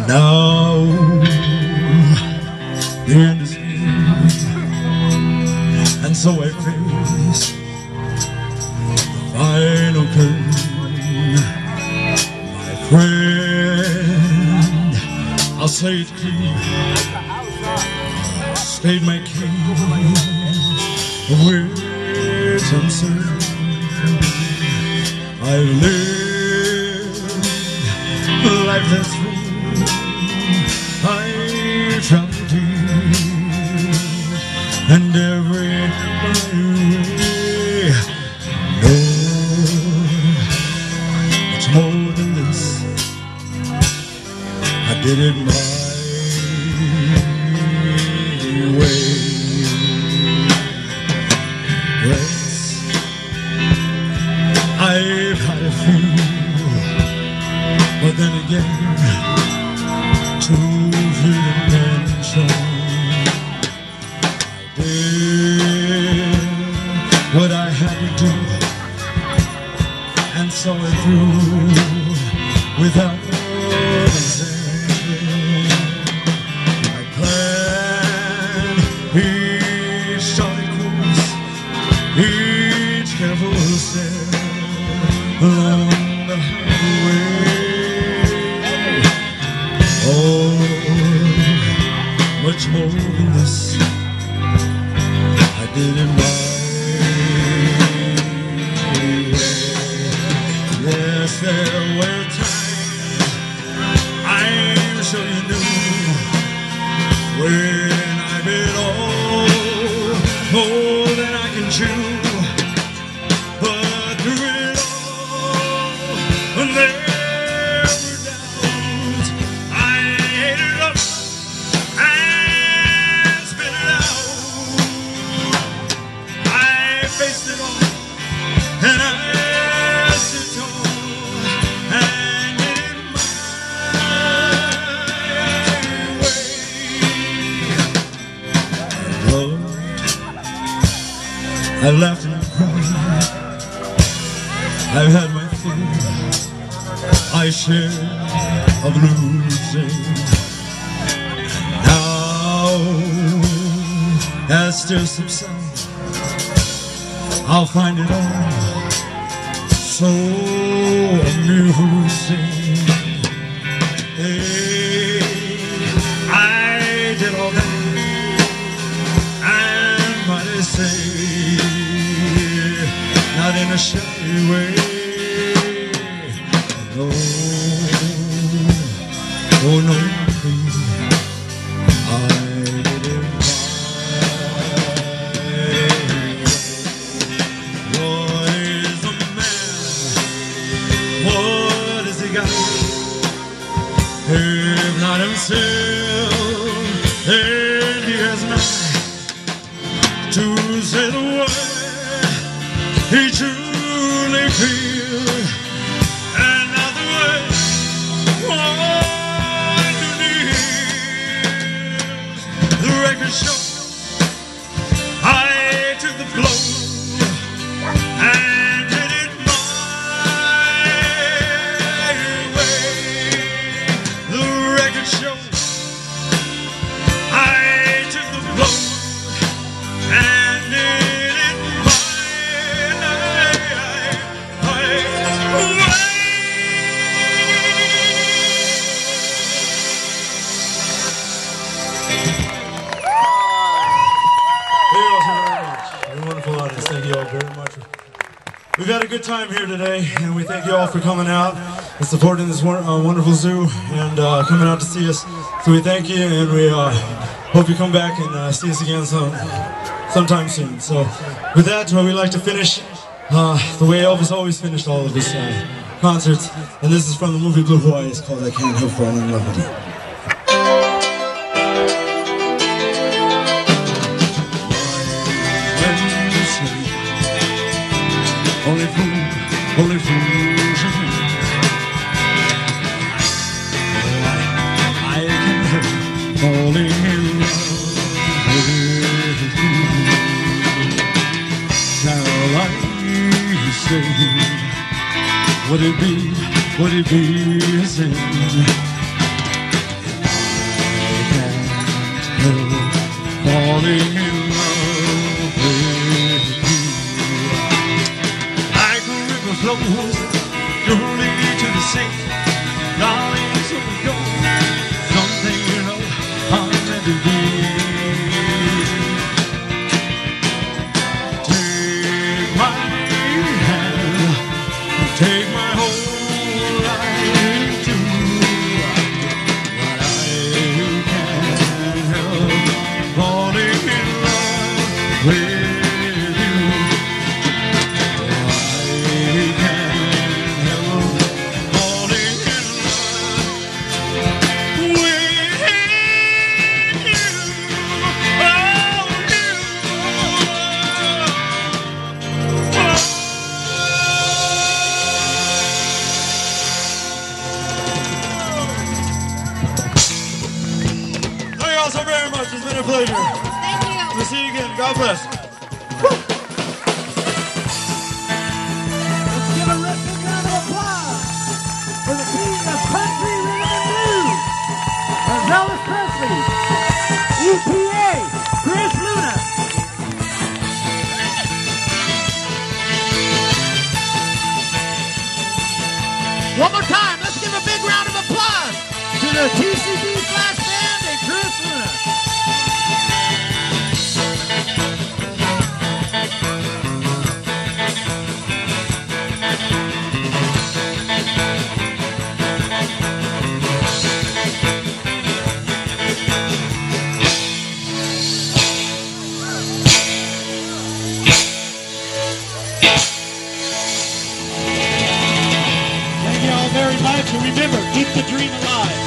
Now the end is near, and so I face the final curtain. My friend, I'll say it clear, stayed my king, words uncertain. I've lived life that's free. I traveled here and every way. No, much more than this. I did it my way. Yes, I've had a few, but then again, too few to mention. I did what I had to do and saw it through without exemption. I planned each solid course, each careful step along the highway. Oh, much more than this, I did it my way. Yes, there were times, I'm sure you knew, when I bit all more than I can chew. But through it all, there were downs. I ate it up and spit it out. I faced it all and I stood tall and did it my way. I loved, I laughed and I cried. I've had my fill, I share of losing. Now, as tears subside, I'll find it all so amusing. Hey, I did all that, and might I say, not in a shy way. No, oh no, I did it my way. What is a man? What has he got? If not himself, then he has not to say the word he truly feels. And now the word underneath the record show, I took the blow and did it my way. The record show, I took the blow and did it my way. Wonderful audience, thank you all very much. We've had a good time here today, and we thank you all for coming out and supporting this wonderful zoo and coming out to see us. So we thank you, and we hope you come back and see us again sometime soon. So with that, we'd like to finish the way Elvis always finished all of his concerts, and this is from the movie Blue Hawaii. It's called I Can't Help Falling in Love with You. Only fools are me. I can help falling in love with you. Shall I say, would it be a sin falling in love with you. Like a river flows surely to the sea, darling, so we go. Something you know I'm meant to be. Take my hand, take my whole life too. But I can't help falling in love with you. I can't help falling in love with you. Thank you all so very much. It's been a pleasure. Thank you. We'll see you again. God bless. Let's give a wrestling round of applause for the king of country rhythm and blues, Elvis Presley, EPA, Chris Luna. One more time, let's give a big round of applause to the TCB Flash Band and Chris Luna. Thank you all very much, and remember, keep the dream alive.